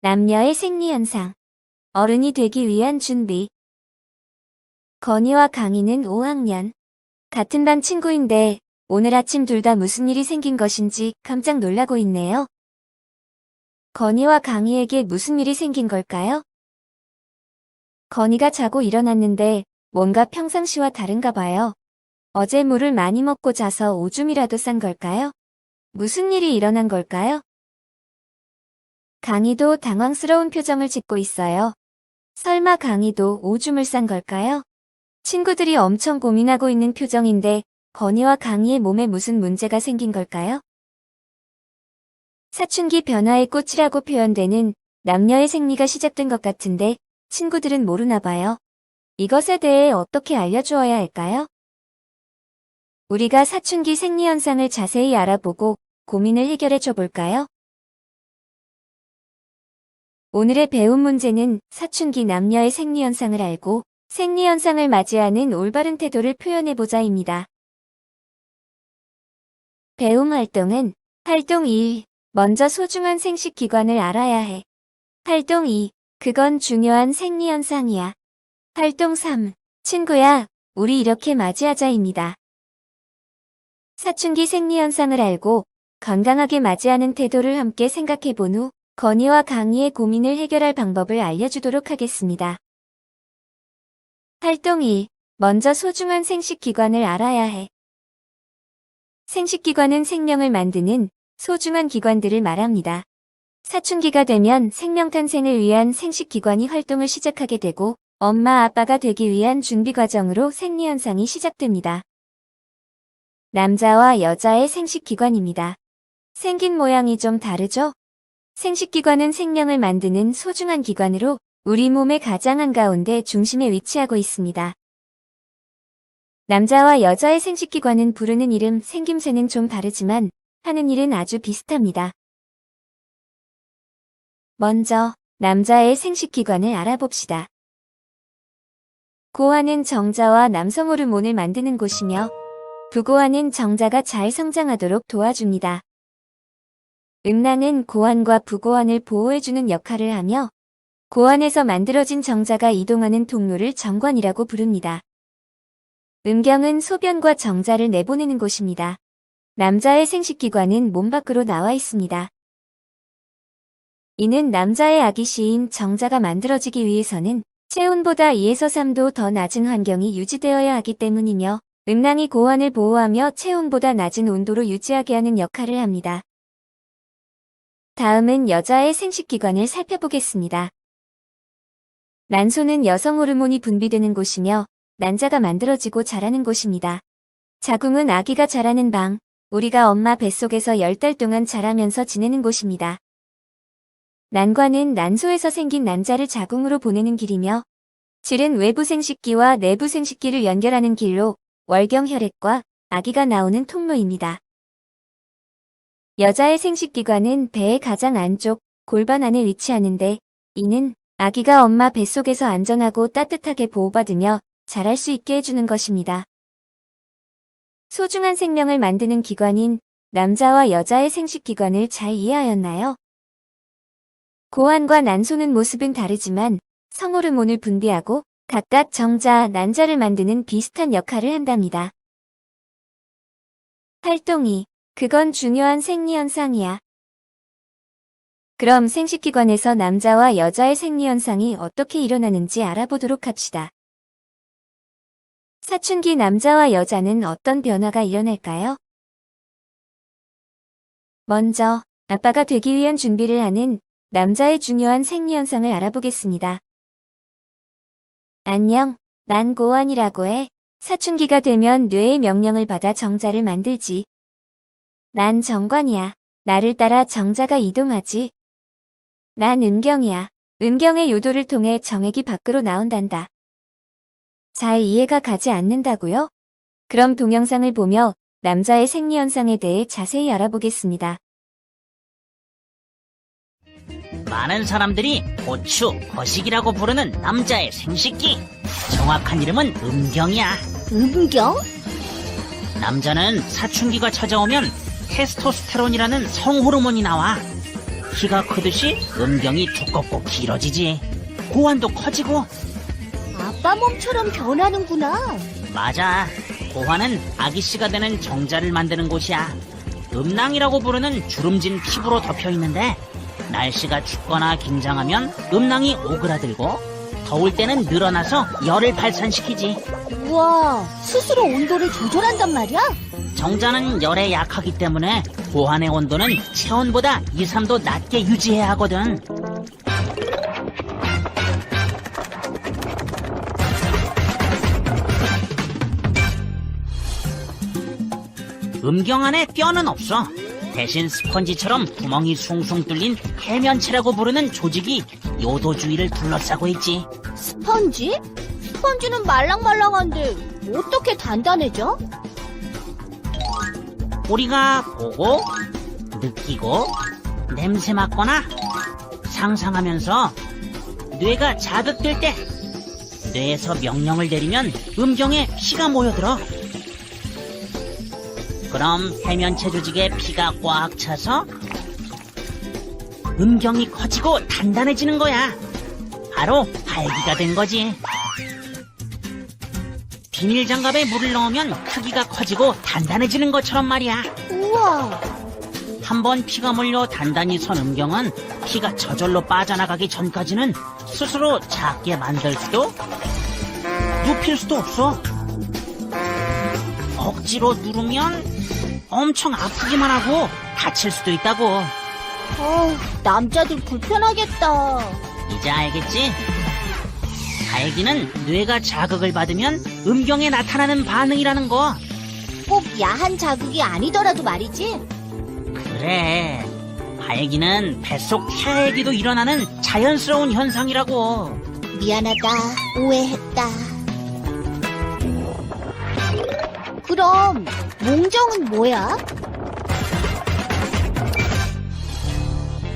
남녀의 생리현상. 어른이 되기 위한 준비. 건이와 강희는 5학년. 같은 반 친구인데 오늘 아침 둘 다 무슨 일이 생긴 것인지 깜짝 놀라고 있네요. 건이와 강희에게 무슨 일이 생긴 걸까요? 건이가 자고 일어났는데 뭔가 평상시와 다른가 봐요. 어제 물을 많이 먹고 자서 오줌이라도 싼 걸까요? 무슨 일이 일어난 걸까요? 강희도 당황스러운 표정을 짓고 있어요. 설마 강희도 오줌을 싼 걸까요? 친구들이 엄청 고민하고 있는 표정인데 건이와 강희의 몸에 무슨 문제가 생긴 걸까요? 사춘기 변화의 꽃이라고 표현되는 남녀의 생리가 시작된 것 같은데 친구들은 모르나 봐요. 이것에 대해 어떻게 알려주어야 할까요? 우리가 사춘기 생리 현상을 자세히 알아보고 고민을 해결해 줘 볼까요? 오늘의 배움 문제는 사춘기 남녀의 생리 현상을 알고 생리 현상을 맞이하는 올바른 태도를 표현해보자입니다. 배움 활동은 활동 1. 먼저 소중한 생식 기관을 알아야 해. 활동 2. 그건 중요한 생리 현상이야. 활동 3. 친구야, 우리 이렇게 맞이하자입니다. 사춘기 생리 현상을 알고 건강하게 맞이하는 태도를 함께 생각해본 후 건이와 강희의 고민을 해결할 방법을 알려주도록 하겠습니다. 활동 1. 먼저 소중한 생식기관을 알아야 해. 생식기관은 생명을 만드는 소중한 기관들을 말합니다. 사춘기가 되면 생명 탄생을 위한 생식기관이 활동을 시작하게 되고 엄마 아빠가 되기 위한 준비 과정으로 생리현상이 시작됩니다. 남자와 여자의 생식기관입니다. 생긴 모양이 좀 다르죠? 생식기관은 생명을 만드는 소중한 기관으로 우리 몸의 가장 한가운데 중심에 위치하고 있습니다. 남자와 여자의 생식기관은 부르는 이름, 생김새는 좀 다르지만 하는 일은 아주 비슷합니다. 먼저 남자의 생식기관을 알아봅시다. 고환은 정자와 남성 호르몬을 만드는 곳이며 부고환은 정자가 잘 성장하도록 도와줍니다. 음낭은 고환과 부고환을 보호해주는 역할을 하며 고환에서 만들어진 정자가 이동하는 통로를 정관이라고 부릅니다. 음경은 소변과 정자를 내보내는 곳입니다. 남자의 생식기관은 몸 밖으로 나와 있습니다. 이는 남자의 아기씨인 정자가 만들어지기 위해서는 체온보다 2에서 3도 더 낮은 환경이 유지되어야 하기 때문이며 음낭이 고환을 보호하며 체온보다 낮은 온도로 유지하게 하는 역할을 합니다. 다음은 여자의 생식기관을 살펴보겠습니다. 난소는 여성 호르몬이 분비되는 곳이며 난자가 만들어지고 자라는 곳입니다. 자궁은 아기가 자라는 방, 우리가 엄마 뱃속에서 10달 동안 자라면서 지내는 곳입니다. 난관은 난소에서 생긴 난자를 자궁으로 보내는 길이며 질은 외부 생식기와 내부 생식기를 연결하는 길로 월경혈액과 아기가 나오는 통로입니다. 여자의 생식기관은 배의 가장 안쪽 골반 안에 위치하는데 이는 아기가 엄마 뱃속에서 안전하고 따뜻하게 보호받으며 자랄 수 있게 해주는 것입니다. 소중한 생명을 만드는 기관인 남자와 여자의 생식기관을 잘 이해하였나요? 고환과 난소는 모습은 다르지만 성호르몬을 분비하고 각각 정자, 난자를 만드는 비슷한 역할을 한답니다. 활동 2. 그건 중요한 생리현상이야. 그럼 생식기관에서 남자와 여자의 생리현상이 어떻게 일어나는지 알아보도록 합시다. 사춘기 남자와 여자는 어떤 변화가 일어날까요? 먼저 아빠가 되기 위한 준비를 하는 남자의 중요한 생리현상을 알아보겠습니다. 안녕, 난 고환이라고 해. 사춘기가 되면 뇌의 명령을 받아 정자를 만들지. 난 정관이야. 나를 따라 정자가 이동하지. 난 음경이야. 음경의 요도를 통해 정액이 밖으로 나온단다. 잘 이해가 가지 않는다고요? 그럼 동영상을 보며 남자의 생리현상에 대해 자세히 알아보겠습니다. 많은 사람들이 고추, 거식이라고 부르는 남자의 생식기. 정확한 이름은 음경이야. 음경? 남자는 사춘기가 찾아오면 테스토스테론이라는 성호르몬이 나와. 키가 크듯이 음경이 두껍고 길어지지. 고환도 커지고. 아빠 몸처럼 변하는구나. 맞아. 고환은 아기씨가 되는 정자를 만드는 곳이야. 음낭이라고 부르는 주름진 피부로 덮여 있는데 날씨가 춥거나 긴장하면 음낭이 오그라들고 더울 때는 늘어나서 열을 발산시키지. 우와, 스스로 온도를 조절한단 말이야? 정자는 열에 약하기 때문에 고환의 온도는 체온보다 2, 3도 낮게 유지해야 하거든. 음경 안에 뼈는 없어. 대신 스펀지처럼 구멍이 숭숭 뚫린 해면체라고 부르는 조직이 요도 주위를 둘러싸고 있지. 스펀지? 스펀지는 말랑말랑한데 어떻게 단단해져? 우리가 보고, 느끼고, 냄새 맡거나 상상하면서 뇌가 자극될 때 뇌에서 명령을 내리면 음경에 피가 모여들어. 그럼 해면체 조직에 피가 꽉 차서 음경이 커지고 단단해지는 거야. 바로 발기가 된 거지. 비닐 장갑에 물을 넣으면 크기가 커지고 단단해지는 것처럼 말이야. 우와, 한번 피가 몰려 단단히 선 음경은 피가 저절로 빠져나가기 전까지는 스스로 작게 만들 수도 눕힐 수도 없어. 억지로 누르면 엄청 아프기만 하고 다칠 수도 있다고. 남자들 불편하겠다. 이제 알겠지? 발기는 뇌가 자극을 받으면 음경에 나타나는 반응이라는 거. 꼭 야한 자극이 아니더라도 말이지. 그래. 발기는 뱃속 태아에게도 일어나는 자연스러운 현상이라고. 미안하다, 오해했다. 그럼 몽정은 뭐야?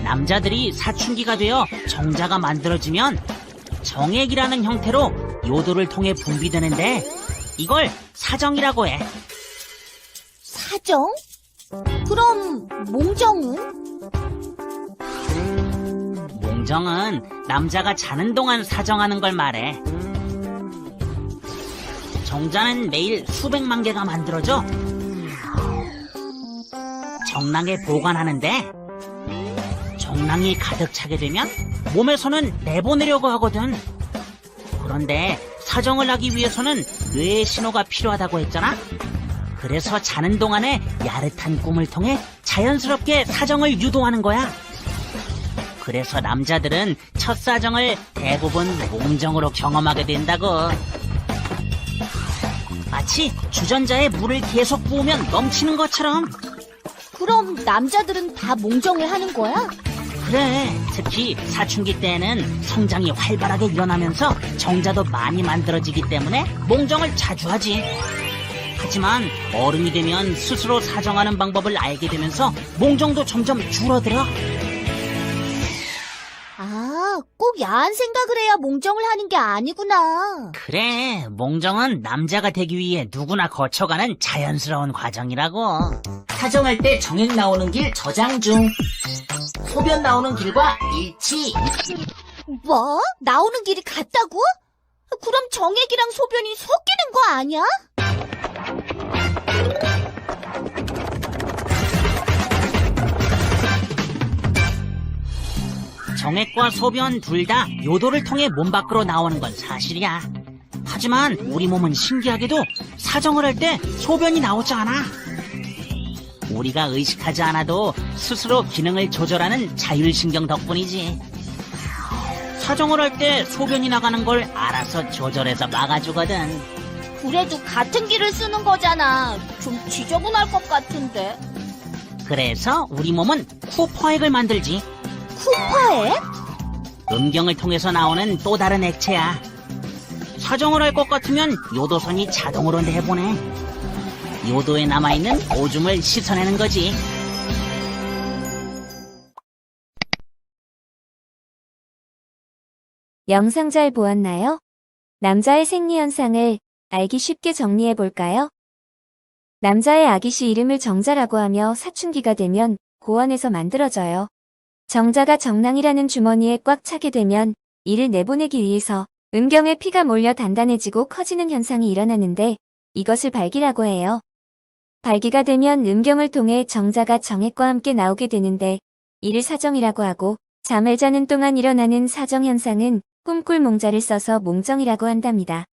남자들이 사춘기가 되어 정자가 만들어지면 정액이라는 형태로 요도를 통해 분비되는데 이걸 사정이라고 해. 사정? 그럼 몽정은? 몽정은 남자가 자는 동안 사정하는 걸 말해. 정자는 매일 수백만 개가 만들어져 정낭에 보관하는데 정낭이 가득 차게 되면 몸에서는 내보내려고 하거든. 그런데 사정을 하기 위해서는 뇌의 신호가 필요하다고 했잖아. 그래서 자는 동안에 야릇한 꿈을 통해 자연스럽게 사정을 유도하는 거야. 그래서 남자들은 첫 사정을 대부분 몽정으로 경험하게 된다고. 마치 주전자에 물을 계속 부으면 넘치는 것처럼. 그럼 남자들은 다 몽정을 하는 거야? 그래, 특히 사춘기 때에는 성장이 활발하게 일어나면서 정자도 많이 만들어지기 때문에 몽정을 자주 하지. 하지만 어른이 되면 스스로 사정하는 방법을 알게 되면서 몽정도 점점 줄어들어. 아, 꼭 야한 생각을 해야 몽정을 하는 게 아니구나. 그래, 몽정은 남자가 되기 위해 누구나 거쳐가는 자연스러운 과정이라고. 사정할 때 정액 나오는 길 저장 중. 소변 나오는 길과 일치. 뭐? 나오는 길이 같다고? 그럼 정액이랑 소변이 섞이는 거 아니야? 정액과 소변 둘 다 요도를 통해 몸 밖으로 나오는 건 사실이야. 하지만 우리 몸은 신기하게도 사정을 할 때 소변이 나오지 않아. 우리가 의식하지 않아도 스스로 기능을 조절하는 자율신경 덕분이지. 사정을 할 때 소변이 나가는 걸 알아서 조절해서 막아주거든. 그래도 같은 길을 쓰는 거잖아. 좀 지저분할 것 같은데. 그래서 우리 몸은 쿠퍼액을 만들지. 쿠파에? 음경을 통해서 나오는 또 다른 액체야. 사정을 할 것 같으면 요도선이 자동으로 내보내. 요도에 남아있는 오줌을 씻어내는 거지. 영상 잘 보았나요? 남자의 생리현상을 알기 쉽게 정리해볼까요? 남자의 아기씨 이름을 정자라고 하며 사춘기가 되면 고환에서 만들어져요. 정자가 정낭이라는 주머니에 꽉 차게 되면 이를 내보내기 위해서 음경에 피가 몰려 단단해지고 커지는 현상이 일어나는데 이것을 발기라고 해요. 발기가 되면 음경을 통해 정자가 정액과 함께 나오게 되는데 이를 사정이라고 하고 잠을 자는 동안 일어나는 사정 현상은 꿈꿀몽자를 써서 몽정이라고 한답니다.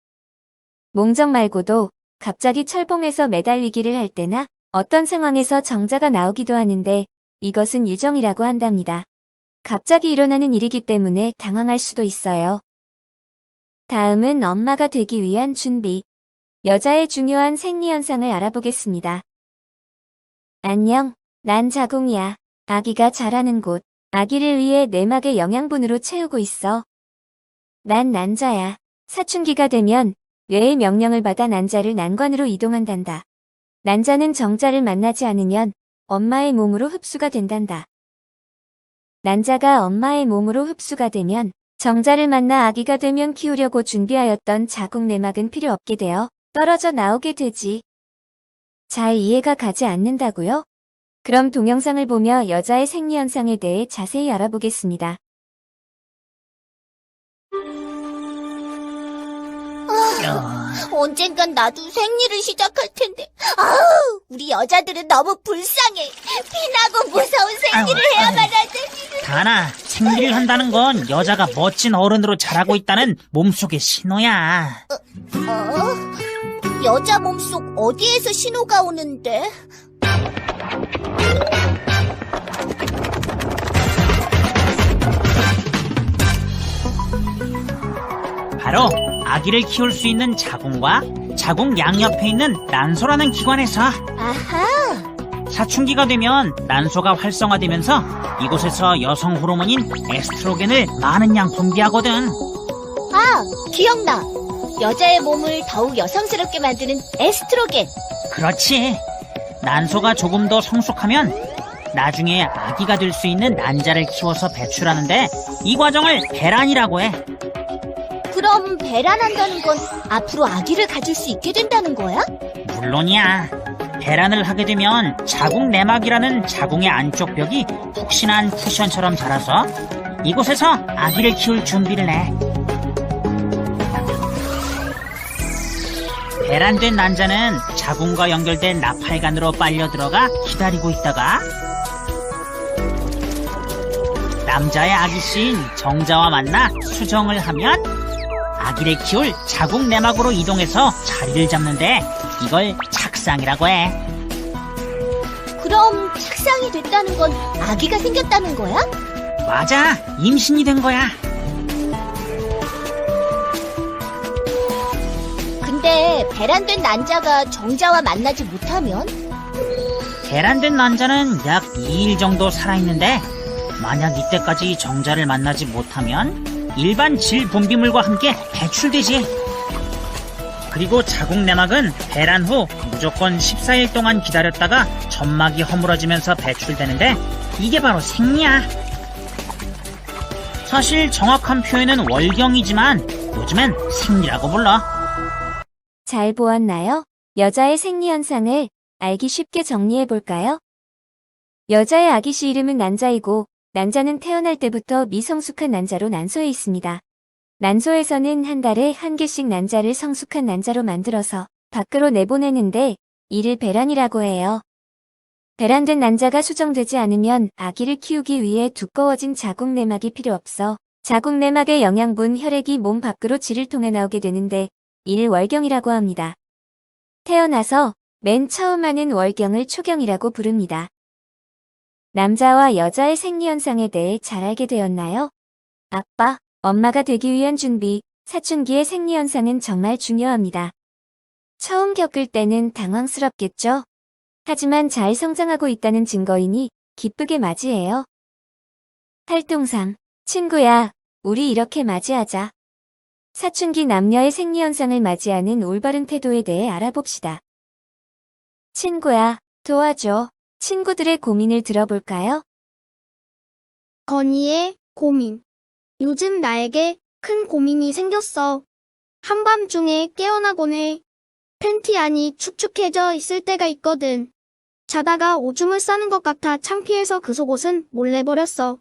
몽정 말고도 갑자기 철봉에서 매달리기를 할 때나 어떤 상황에서 정자가 나오기도 하는데 이것은 유정이라고 한답니다. 갑자기 일어나는 일이기 때문에 당황할 수도 있어요. 다음은 엄마가 되기 위한 준비. 여자의 중요한 생리현상을 알아보겠습니다. 안녕, 난 자궁이야. 아기가 자라는 곳. 아기를 위해 내막의 영양분으로 채우고 있어. 난 난자야. 사춘기가 되면 뇌의 명령을 받아 난자를 난관으로 이동한단다. 난자는 정자를 만나지 않으면 엄마의 몸으로 흡수가 된단다. 난자가 엄마의 몸으로 흡수가 되면 정자를 만나 아기가 되면 키우려고 준비하였던 자궁 내막은 필요 없게 되어 떨어져 나오게 되지. 잘 이해가 가지 않는다고요? 그럼 동영상을 보며 여자의 생리현상에 대해 자세히 알아보겠습니다. 언젠간 나도 생리를 시작할 텐데. 아우, 우리 여자들은 너무 불쌍해. 피나고 무서운 생리를 해야만 하더니. 다나, 생리를 한다는 건 여자가 멋진 어른으로 자라고 있다는 몸속의 신호야. 여자 몸속 어디에서 신호가 오는데? 바로 아기를 키울 수 있는 자궁과 자궁 양옆에 있는 난소라는 기관에서. 아하, 사춘기가 되면 난소가 활성화되면서 이곳에서 여성 호르몬인 에스트로겐을 많은 양 분비하거든. 기억나. 여자의 몸을 더욱 여성스럽게 만드는 에스트로겐. 그렇지. 난소가 조금 더 성숙하면 나중에 아기가 될 수 있는 난자를 키워서 배출하는데 이 과정을 배란이라고 해. 그럼 배란한다는 건 앞으로 아기를 가질 수 있게 된다는 거야? 물론이야. 배란을 하게 되면 자궁 내막이라는 자궁의 안쪽 벽이 푹신한 쿠션처럼 자라서 이곳에서 아기를 키울 준비를 해. 배란된 난자는 자궁과 연결된 나팔관으로 빨려 들어가 기다리고 있다가 남자의 아기씨인 정자와 만나 수정을 하면 아기를 키울 자궁 내막으로 이동해서 자리를 잡는데 이걸 착상이라고 해. 그럼 착상이 됐다는 건 아기가 생겼다는 거야? 맞아, 임신이 된 거야. 근데 배란된 난자가 정자와 만나지 못하면? 배란된 난자는 약 2일 정도 살아있는데 만약 이때까지 정자를 만나지 못하면 일반 질 분비물과 함께 배출되지. 그리고 자궁 내막은 배란 후 무조건 14일 동안 기다렸다가 점막이 허물어지면서 배출되는데 이게 바로 생리야. 사실 정확한 표현은 월경이지만 요즘엔 생리라고 불러. 잘 보았나요? 여자의 생리현상을 알기 쉽게 정리해볼까요? 여자의 아기씨 이름은 난자이고 난자는 태어날 때부터 미성숙한 난자로 난소에 있습니다. 난소에서는 한 달에 한 개씩 난자를 성숙한 난자로 만들어서 밖으로 내보내는데 이를 배란이라고 해요. 배란된 난자가 수정되지 않으면 아기를 키우기 위해 두꺼워진 자궁 내막이 필요 없어 자궁 내막의 영양분 혈액이 몸 밖으로 질을 통해 나오게 되는데 이를 월경이라고 합니다. 태어나서 맨 처음 하는 월경을 초경이라고 부릅니다. 남자와 여자의 생리현상에 대해 잘 알게 되었나요? 아빠, 엄마가 되기 위한 준비, 사춘기의 생리현상은 정말 중요합니다. 처음 겪을 때는 당황스럽겠죠? 하지만 잘 성장하고 있다는 증거이니 기쁘게 맞이해요. 활동상, 친구야, 우리 이렇게 맞이하자. 사춘기 남녀의 생리현상을 맞이하는 올바른 태도에 대해 알아봅시다. 친구야, 도와줘. 친구들의 고민을 들어볼까요? 건이의 고민. 요즘 나에게 큰 고민이 생겼어. 한밤중에 깨어나곤 해. 팬티 안이 축축해져 있을 때가 있거든. 자다가 오줌을 싸는 것 같아 창피해서 그 속옷은 몰래 버렸어.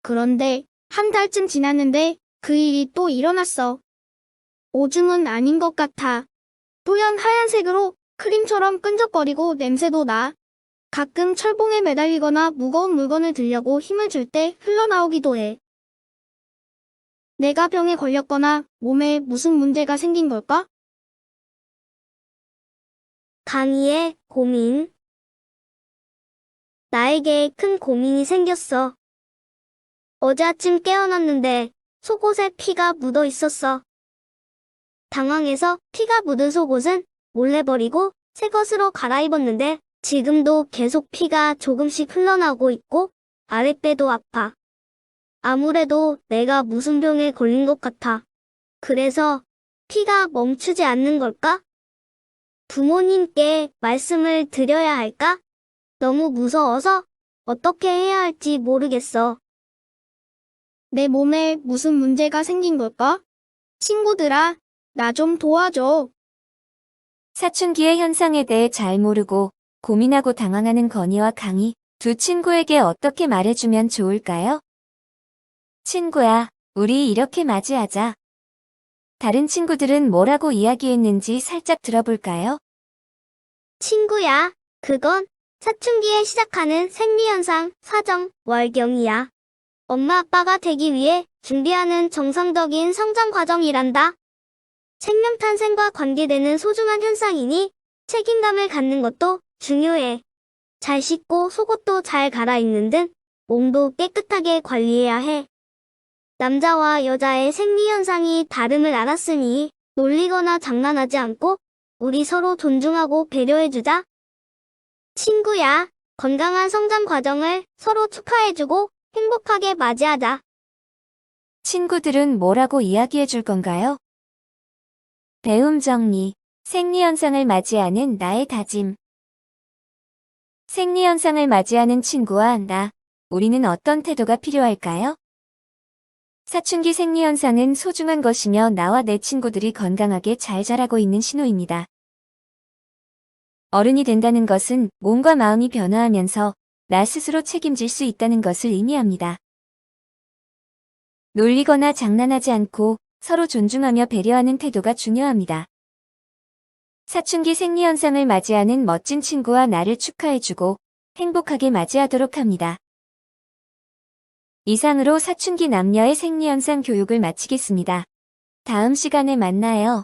그런데 한 달쯤 지났는데 그 일이 또 일어났어. 오줌은 아닌 것 같아. 또연 하얀색으로 크림처럼 끈적거리고 냄새도 나. 가끔 철봉에 매달리거나 무거운 물건을 들려고 힘을 줄 때 흘러나오기도 해. 내가 병에 걸렸거나 몸에 무슨 문제가 생긴 걸까? 강희의 고민. 나에게 큰 고민이 생겼어. 어제 아침 깨어났는데 속옷에 피가 묻어 있었어. 당황해서 피가 묻은 속옷은 몰래 버리고 새 것으로 갈아입었는데 지금도 계속 피가 조금씩 흘러나오고 있고 아랫배도 아파. 아무래도 내가 무슨 병에 걸린 것 같아. 그래서 피가 멈추지 않는 걸까? 부모님께 말씀을 드려야 할까? 너무 무서워서 어떻게 해야 할지 모르겠어. 내 몸에 무슨 문제가 생긴 걸까? 친구들아, 나 좀 도와줘. 사춘기의 현상에 대해 잘 모르고 고민하고 당황하는 건이와 강희 두 친구에게 어떻게 말해주면 좋을까요? 친구야, 우리 이렇게 맞이하자. 다른 친구들은 뭐라고 이야기했는지 살짝 들어볼까요? 친구야, 그건 사춘기에 시작하는 생리현상, 사정, 월경이야. 엄마 아빠가 되기 위해 준비하는 정상적인 성장 과정이란다. 생명 탄생과 관계되는 소중한 현상이니 책임감을 갖는 것도 중요해. 잘 씻고 속옷도 잘 갈아입는 등 몸도 깨끗하게 관리해야 해. 남자와 여자의 생리현상이 다름을 알았으니 놀리거나 장난하지 않고 우리 서로 존중하고 배려해주자. 친구야, 건강한 성장 과정을 서로 축하해주고 행복하게 맞이하자. 친구들은 뭐라고 이야기해 줄 건가요? 배움 정리, 생리현상을 맞이하는 나의 다짐. 생리현상을 맞이하는 친구와 나, 우리는 어떤 태도가 필요할까요? 사춘기 생리현상은 소중한 것이며 나와 내 친구들이 건강하게 잘 자라고 있는 신호입니다. 어른이 된다는 것은 몸과 마음이 변화하면서 나 스스로 책임질 수 있다는 것을 의미합니다. 놀리거나 장난하지 않고 서로 존중하며 배려하는 태도가 중요합니다. 사춘기 생리현상을 맞이하는 멋진 친구와 나를 축하해주고 행복하게 맞이하도록 합니다. 이상으로 사춘기 남녀의 생리현상 교육을 마치겠습니다. 다음 시간에 만나요.